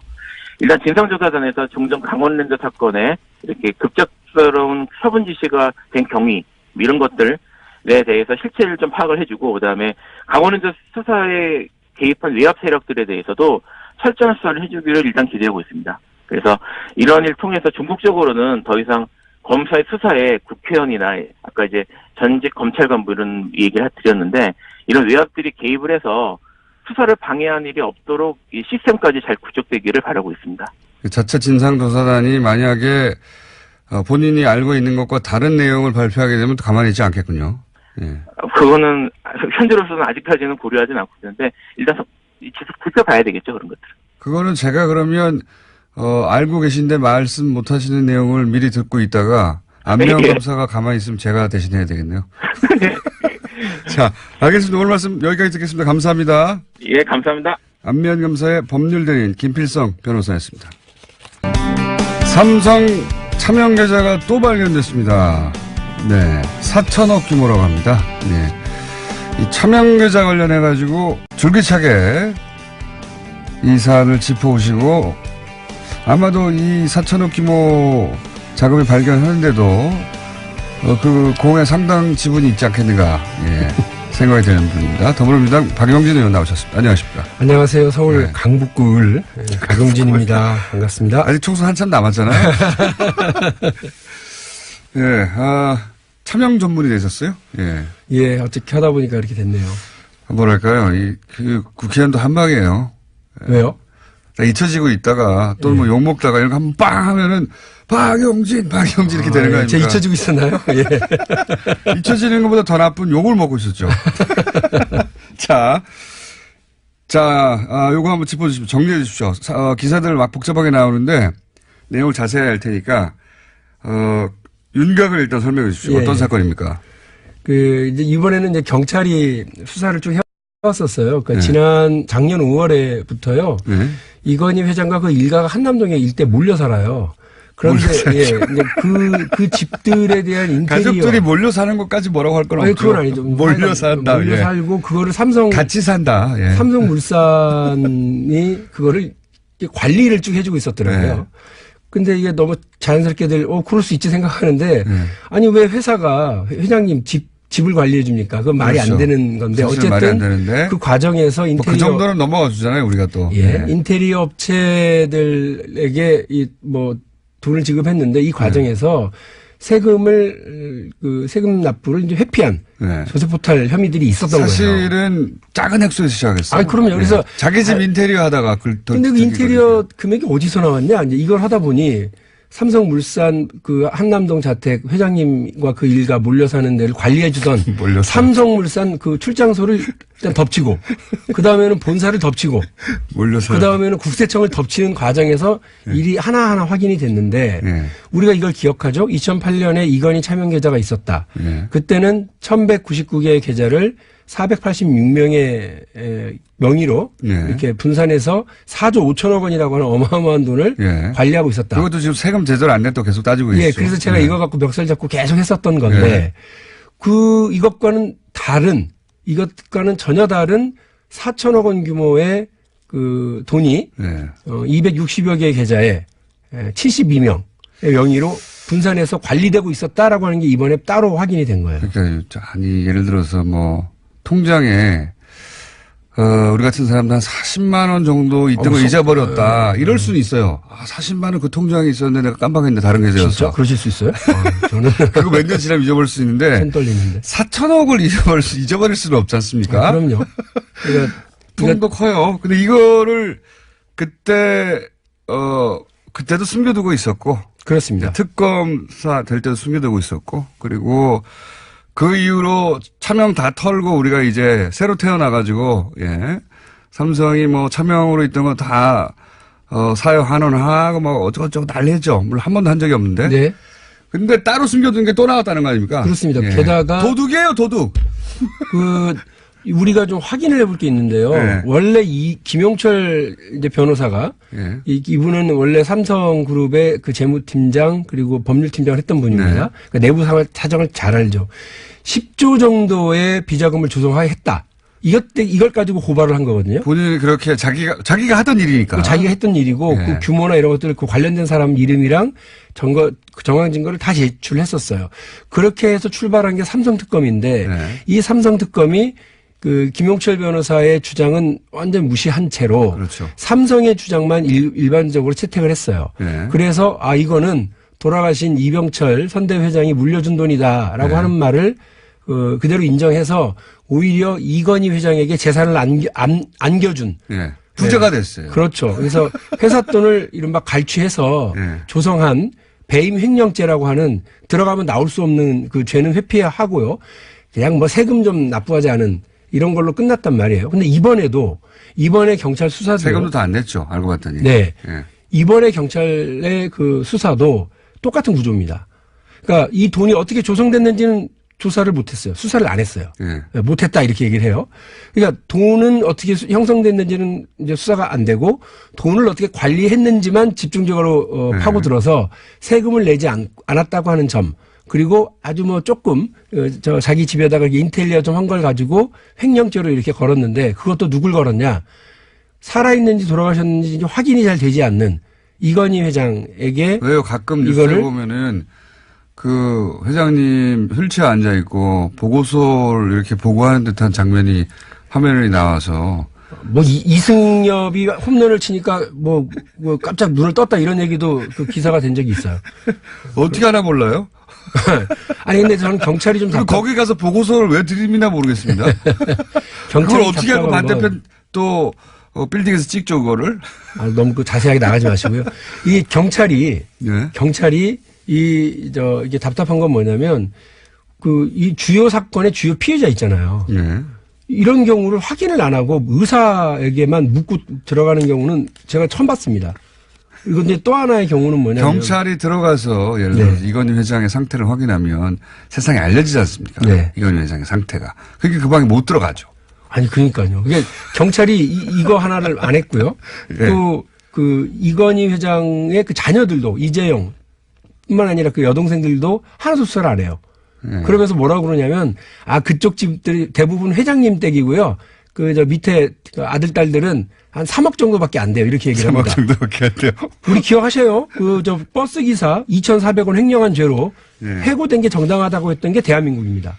일단 진상조사단에서 종전 강원랜드 사건에 이렇게 급작스러운 처분 지시가 된 경위 이런 것들에 대해서 실체를 좀 파악을 해주고 그다음에 강원랜드 수사에 개입한 외압 세력들에 대해서도 철저한 수사를 해주기를 일단 기대하고 있습니다. 그래서 이런 일을 통해서 궁극적으로는 더 이상 검사의 수사에 국회의원이나 아까 이제 전직 검찰 간부 이런 얘기를 드렸는데 이런 외압들이 개입을 해서 수사를 방해한 일이 없도록 이 시스템까지 잘 구축되기를 바라고 있습니다. 자체 진상조사단이 만약에 본인이 알고 있는 것과 다른 내용을 발표하게 되면 또 가만히 있지 않겠군요. 예. 그거는 현재로서는 아직까지는 고려하지는 않고 있는데 일단 지켜봐야 되겠죠 그런 것들. 그거는 제가 그러면 알고 계신데 말씀 못 하시는 내용을 미리 듣고 있다가 안면 검사가 가만히 있으면 제가 대신해야 되겠네요. 자, 알겠습니다. 오늘 말씀 여기까지 듣겠습니다. 감사합니다. 예, 감사합니다. 안면 검사의 법률대리인 김필성 변호사였습니다. 삼성 차명 계좌가 또 발견됐습니다. 네, 4천억 규모라고 합니다. 네, 이 차명 계좌 관련해 가지고 줄기차게 이 사안을 짚어오시고 아마도 이 4천억 규모 자금을 발견하는데도 그 공의 상당 지분이 있지 않겠는가 생각이 되는 분입니다. 더불어민주당 박용진 의원 나오셨습니다. 안녕하십니까? 안녕하세요. 서울 강북구 을 박용진입니다. 반갑습니다. 아직 총선 한참 남았잖아요. 예, 차명 전문이 되셨어요? 예, 어떻게 하다 보니까 이렇게 됐네요. 뭐랄까요? 국회의원도 한 방이에요. 왜요? 잊혀지고 있다가 또는 뭐 욕먹다가 이런 거 한번 빵 하면은 박용진 이렇게 되는 거 아닙니까? 제가 잊혀지고 있었나요? 예. 잊혀지는 것보다 더 나쁜 욕을 먹고 있었죠. 요거 한번 짚어주십시오. 정리해 주십시오. 기사들 막 복잡하게 나오는데 내용을 자세히 할 테니까, 윤곽을 일단 설명해 주십시오. 어떤 사건입니까? 이제 이번에는 이제 경찰이 수사를 쭉 해왔었어요. 그러니까 작년 5월에부터요. 이건희 회장과 그 일가가 한남동에 일대 몰려 살아요. 그런데 그 집들에 대한 인테리어 가족들이 몰려 사는 것까지 뭐라고 할 건 없죠. 그건 아니죠. 몰려 산다. 몰려 살고 그거를 같이 산다. 삼성물산이 그거를 관리를 쭉 해주고 있었더라고요. 근데 이게 너무 자연스럽게들 그럴 수 있지 생각하는데 아니 왜 회사가 회장님 집을 관리해 줍니까? 그건 말이 안 되는 건데 어쨌든 그 과정에서 인테리어 그 정도는 넘어가 주잖아요, 우리가 또. 인테리어 업체들에게 돈을 지급했는데 이 과정에서 세금 납부를 이제 회피한 조세포탈 혐의들이 있었던 거예요. 사실은 작은 액수에서 시작했어요. 그럼요. 그래서 자기 집 인테리어 하다가 근데 그 인테리어 금액이 어디서 나왔냐? 이제 이걸 하다 보니 삼성물산 그 한남동 자택 회장님과 그 일가 몰려 사는 데를 관리해 주던 삼성물산 그 출장소를 일단 덮치고 그 다음에는 본사를 덮치고 그 다음에는 국세청을 덮치는 과정에서 일이 하나하나 확인이 됐는데 우리가 이걸 기억하죠? 2008년에 이건희 차명 계좌가 있었다. 그때는 1199개의 계좌를 486명의 명의로 이렇게 분산해서 4조 5천억 원이라고 하는 어마어마한 돈을 관리하고 있었다. 그것도 지금 세금 제대로 안 냈다고 계속 따지고 있죠. 그래서 제가 이거 갖고 멱살 잡고 계속 했었던 건데 이것과는 전혀 다른 4천억 원 규모의 그 돈이 260여 개의 계좌에 72명의 명의로 분산해서 관리되고 있었다라고 하는 게 이번에 따로 확인이 된 거예요. 그러니까 예를 들어서 통장에 우리 같은 사람들 한 40만 원 정도 있던 걸 잊어버렸다. 이럴 수는 있어요. 40만 원 그 통장에 있었는데 내가 깜빡했는데 다른 계좌였어. 진짜? 그러실 수 있어요? 저는 그거 몇 년 지나면 잊어버릴 수 있는데. 손 떨리는데. 4천억을 잊어버릴 수는 없지 않습니까? 그럼요. 돈도 커요. 근데 이거를 그때도 숨겨두고 있었고. 그렇습니다. 특검사 될 때도 숨겨두고 있었고. 그리고 그 이후로 차명 다 털고 우리가 이제 새로 태어나가지고, 삼성이 차명으로 있던 거 다, 사회 환원하고 어쩌고저쩌고 난리 했죠. 물론 한 번도 한 적이 없는데. 네. 근데 따로 숨겨둔 게 또 나왔다는 거 아닙니까? 그렇습니다. 게다가. 도둑이에요, 도둑. 우리가 좀 확인을 해볼 게 있는데요. 네. 원래 이 김용철 이제 변호사가 예. 이분은 원래 삼성그룹의 그 재무팀장 그리고 법률팀장을 했던 분입니다. 네. 그러니까 내부 사정을 잘 알죠. 10조 정도의 비자금을 조성했다. 이걸 가지고 고발을 한 거거든요. 본인이 그렇게 자기가 하던 일이니까. 자기가 했던 일이고 네. 그 규모나 이런 것들 그 관련된 사람 이름이랑 정황 증거를 다 제출했었어요. 그렇게 해서 출발한 게 삼성특검인데 네. 이 삼성특검이 그 김용철 변호사의 주장은 완전 무시한 채로 그렇죠. 삼성의 주장만 일반적으로 채택을 했어요. 네. 그래서 이거는 돌아가신 이병철 선대 회장이 물려준 돈이다라고 네. 하는 말을 그대로 인정해서 오히려 이건희 회장에게 재산을 안겨준. 예. 부자가 됐어요. 그렇죠. 그래서 회사 돈을 이른바 갈취해서 네. 조성한 배임 횡령죄라고 하는 들어가면 나올 수 없는 그 죄는 회피하고요. 그냥 뭐 세금 좀 납부하지 않은 이런 걸로 끝났단 말이에요. 근데 이번에 경찰 수사도 세금도 다 안 냈죠. 알고 봤더니. 네. 예. 이번에 경찰의 그 수사도 똑같은 구조입니다. 그러니까 이 돈이 어떻게 조성됐는지는 조사를 못했어요. 수사를 안 했어요. 예. 못했다 이렇게 얘기를 해요. 그러니까 돈은 어떻게 형성됐는지는 이제 수사가 안 되고 돈을 어떻게 관리했는지만 집중적으로 파고들어서 세금을 내지 않았다고 하는 점 그리고 아주 뭐 조금 자기 집에다가 인테리어 좀 한 걸 가지고 횡령죄로 이렇게 걸었는데 그것도 누굴 걸었냐. 살아있는지 돌아가셨는지 확인이 잘 되지 않는 이건희 회장에게 왜요? 가끔 뉴스를 보면은 그 회장님 휠체어 앉아 있고 보고서를 이렇게 보고하는 듯한 장면이 화면에 나와서 뭐 이승엽이 홈런을 치니까 뭐 깜짝 눈을 떴다 이런 얘기도 그 기사가 된 적이 있어요. 어떻게 하나 몰라요? 아니 근데 저는 경찰이 좀 그리고 거기 가서 보고서를 왜 드립니나 모르겠습니다. 그걸 어떻게 하고 반대편 또 빌딩에서 찍죠 그거를? 너무 자세하게 나가지 마시고요. 이 경찰이 이게 답답한 건 뭐냐면 이 주요 사건의 주요 피해자 있잖아요. 예. 이런 경우를 확인을 안 하고 의사에게만 묻고 들어가는 경우는 제가 처음 봤습니다. 그리고 이제 또 하나의 경우는 뭐냐면 경찰이 들어가서 예를 들어서 이건희 회장의 상태를 확인하면 세상에 알려지지 않습니까? 네. 이건희 회장의 상태가. 그게 그 방에 못 들어가죠. 아니 그러니까요. 이게 경찰이 이거 하나를 안 했고요. 네. 또 그 이건희 회장의 그 자녀들도 이재용 뿐만 아니라 그 여동생들도 하나도 수사를 안 해요. 네. 그러면서 뭐라고 그러냐면 그쪽 집들이 대부분 회장님 댁이고요. 저 밑에 아들 딸들은 한 3억 정도밖에 안 돼요. 이렇게 얘기를 합니다. 3억 정도밖에 안 돼요. 우리 기억하셔요? 버스 기사 2,400원 횡령한 죄로 해고된 게 정당하다고 했던 게 대한민국입니다.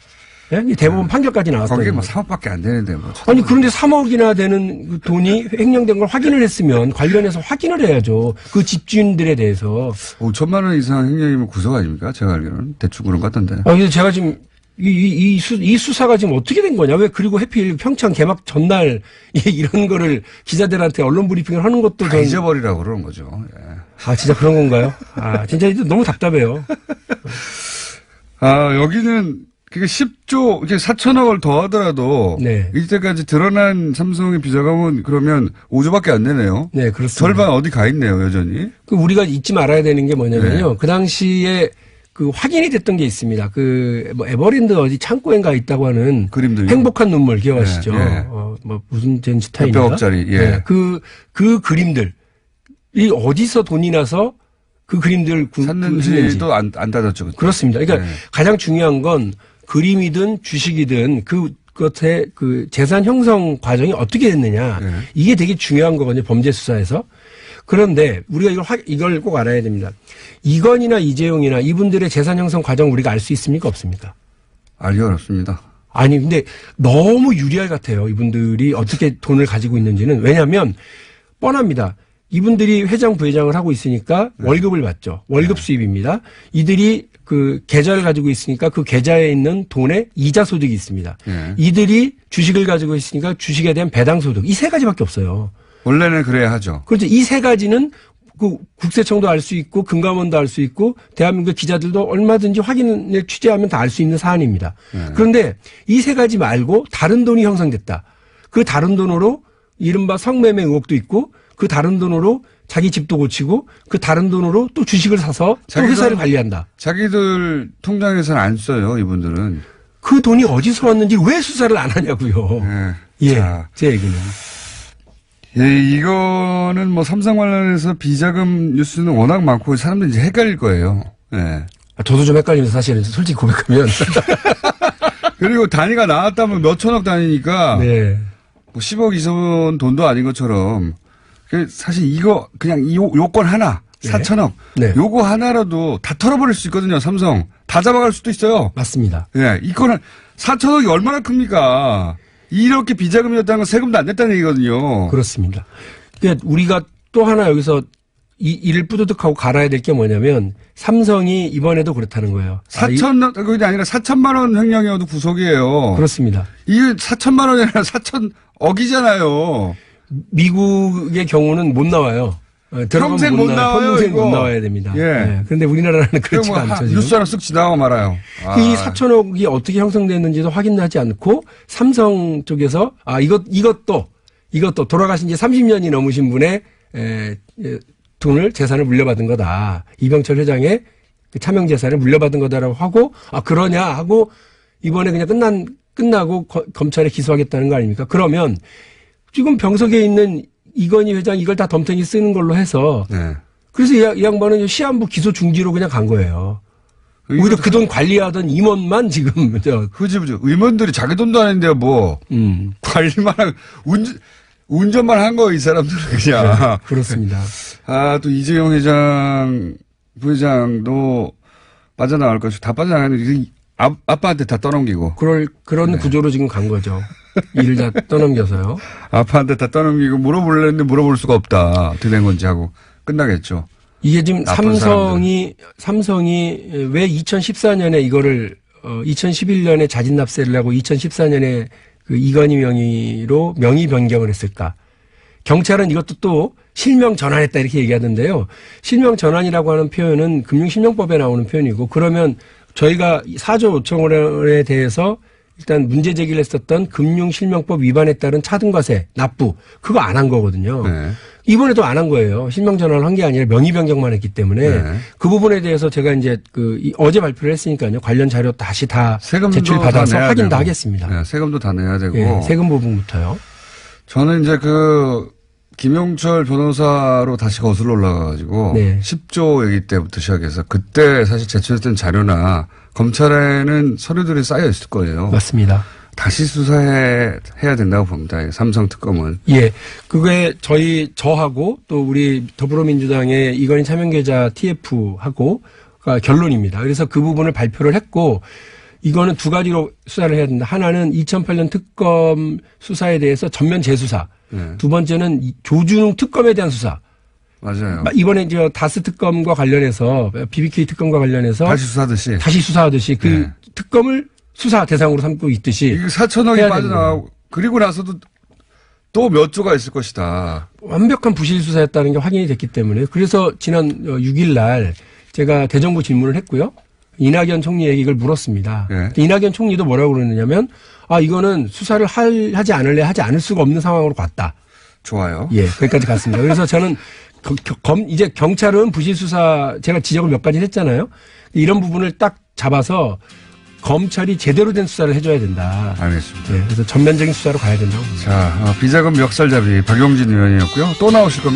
예? 대법원 판결까지 나왔어요. 거기에 뭐 3억밖에 안 되는데 뭐. 아니 그런데 3억이나 되는 그 돈이 횡령된 걸 확인을 했으면 관련해서 확인을 해야죠. 그 집주인들에 대해서. 5천만 원 이상 횡령이면 구속 아닙니까? 제가 알기로는 대충 그런 것 같던데. 그래서 제가 지금 이 수사가 지금 어떻게 된 거냐? 왜 그리고 하필 평창 개막 전날 이런 거를 기자들한테 언론 브리핑을 하는 것도 다 잊어버리라고 그러는 거죠. 예. 진짜 그런 건가요? 진짜 너무 답답해요. 여기는 그게 10조, 이게 4천억을 더하더라도 이때까지 드러난 삼성의 비자금은 그러면 5조밖에 안 되네요. 네, 그렇습니다. 절반 어디 가 있네요, 여전히. 우리가 잊지 말아야 되는 게 뭐냐면요. 그 당시에 확인이 됐던 게 있습니다. 에버랜드 어디 창고인가 있다고 하는 그림들. 행복한 눈물 기억하시죠? 무슨 젠스타인인가? 몇백억짜리, 예. 그 그림들이 어디서 돈이 나서 그 그림들 샀는지도 안 따졌죠. 그때. 그렇습니다. 그러니까 가장 중요한 건 그림이든 주식이든 그것의 재산 형성 과정이 어떻게 됐느냐. 이게 되게 중요한 거거든요. 범죄 수사에서. 그런데 우리가 이걸 꼭 알아야 됩니다. 이건이나 이재용이나 이분들의 재산 형성 과정 우리가 알 수 있습니까? 없습니까? 알기 어렵습니다. 아니 근데 너무 유리할 같아요. 이분들이 어떻게 돈을 가지고 있는지는. 왜냐하면 뻔합니다. 이분들이 회장 부회장을 하고 있으니까 월급을 받죠. 월급 수입입니다. 이들이 계좌를 가지고 있으니까 그 계좌에 있는 돈에 이자 소득이 있습니다. 이들이 주식을 가지고 있으니까 주식에 대한 배당 소득. 이 세 가지밖에 없어요. 원래는 그래야 하죠. 그렇죠. 이 세 가지는 국세청도 알 수 있고 금감원도 알 수 있고 대한민국 기자들도 얼마든지 확인을 취재하면 다 알 수 있는 사안입니다. 그런데 이 세 가지 말고 다른 돈이 형성됐다. 그 다른 돈으로 이른바 성매매 의혹도 있고 그 다른 돈으로 자기 집도 고치고 그 다른 돈으로 또 주식을 사서 또 회사를 관리한다. 자기들 통장에서는 안 써요, 이분들은. 그 돈이 어디서 왔는지 왜 수사를 안 하냐고요. 예. 예. 자. 제 얘기는. 예, 이거는 뭐 삼성 관련해서 비자금 뉴스는 워낙 많고 사람들이 이제 헷갈릴 거예요. 예. 저도 좀 헷갈리면서 사실은 솔직히 고백하면. 그리고 단위가 나왔다면 몇 천억 단위니까. 네. 뭐 10억 이선 돈도 아닌 것처럼. 사실 이거 그냥 요건 하나. 4천억. 네. 요거 하나라도 다 털어버릴 수 있거든요, 삼성. 다 잡아갈 수도 있어요. 맞습니다. 예, 이거는 4천억이 얼마나 큽니까? 이렇게 비자금이었다는 건 세금도 안 냈다는 얘기거든요. 그렇습니다. 그러니까 우리가 또 하나 여기서 이를 뿌듯하고 갈아야 될 게 뭐냐면 삼성이 이번에도 그렇다는 거예요. 그게 아니라 4천만 원 횡령이어도 구속이에요. 그렇습니다. 이게 4천만 원이 아니라 4천억이잖아요. 미국의 경우는 못 나와요. 평생 못 나와요. 평생 이거. 못 나와야 됩니다. 예. 네. 그런데 우리나라는 그렇지가 않죠. 뉴스 하나 쓱 지나가고 말아요. 이 4천억이 어떻게 형성됐는지도 확인하지 않고 삼성 쪽에서 이것도 돌아가신 지 30년이 넘으신 분의 돈을 재산을 물려받은 거다. 이병철 회장의 차명 재산을 물려받은 거다라고 하고 그러냐 하고 이번에 그냥 끝나고 검찰에 기소하겠다는 거 아닙니까? 그러면 지금 병석에 있는 이건희 회장 이걸 다 덤탱이 쓰는 걸로 해서 네. 그래서 이 양반은 시한부 기소 중지로 그냥 간 거예요. 오히려 그 돈 관리하던 임원만 지금 흐지부지 의원들이 자기 돈도 아닌데 뭐 관리만 하고 운전만 한 거 이 사람들은 그냥. 네, 그렇습니다. 또 이재용 부회장도 빠져나갈 것이고 다 빠져나가는데 아빠한테 다 떠넘기고. 그런 네. 구조로 지금 간 거죠. 일을 다 떠넘겨서요. 아빠한테 다 떠넘기고 물어보려는데 물어볼 수가 없다. 어떻게 된 건지 하고 끝나겠죠. 이게 지금 삼성이 왜 2014년에 이거를 2011년에 자진 납세를 하고 2014년에 그 이건희 명의로 명의 변경을 했을까? 경찰은 이것도 또 실명 전환했다 이렇게 얘기하던데요. 실명 전환이라고 하는 표현은 금융실명법에 나오는 표현이고 그러면 저희가 4조 5천 원에 대해서 일단 문제 제기를 했었던 금융실명법 위반에 따른 차등과세, 납부 그거 안 한 거거든요. 네. 이번에도 안 한 거예요. 실명 전환을 한 게 아니라 명의 변경만 했기 때문에 네. 그 부분에 대해서 제가 이제 어제 발표를 했으니까요. 관련 자료 다시 다 제출 받아서 확인 다 하겠습니다. 네, 세금도 다 내야 되고. 네, 세금 부분부터요. 저는 이제 김용철 변호사로 다시 거슬러 올라가가지고 네. 10조 얘기 때부터 시작해서 그때 사실 제출했던 자료나 검찰에는 서류들이 쌓여 있을 거예요. 맞습니다. 다시 수사해야 된다고 봅니다. 삼성 특검은. 예. 그게 저하고 또 우리 더불어민주당의 이건희 차명계좌 TF하고 결론입니다. 그래서 그 부분을 발표를 했고 이거는 두 가지로 수사를 해야 된다. 하나는 2008년 특검 수사에 대해서 전면 재수사. 네. 두 번째는 조준웅 특검에 대한 수사. 맞아요. 이번에 다스 특검과 관련해서 BBK 특검과 관련해서 다시 수사하듯이 그 네. 특검을 수사 대상으로 삼고 있듯이 이게 4천억이 빠져나가고 그리고 나서도 또 몇 조가 있을 것이다. 완벽한 부실 수사였다는 게 확인이 됐기 때문에 그래서 지난 6일 날 제가 대정부 질문을 했고요. 이낙연 총리에게 이걸 물었습니다. 네. 이낙연 총리도 뭐라고 그러느냐면 이거는 수사를 하지 않을 수가 없는 상황으로 갔다. 좋아요. 예, 거기까지 갔습니다. 그래서 저는 이제 경찰은 부실 수사 제가 지적을 몇 가지 했잖아요. 이런 부분을 딱 잡아서 검찰이 제대로 된 수사를 해줘야 된다. 알겠습니다. 네, 그래서 전면적인 수사로 가야 된다고 봅니다. 자, 비자금 멱살잡이 박용진 의원이었고요. 또 나오실 겁니다.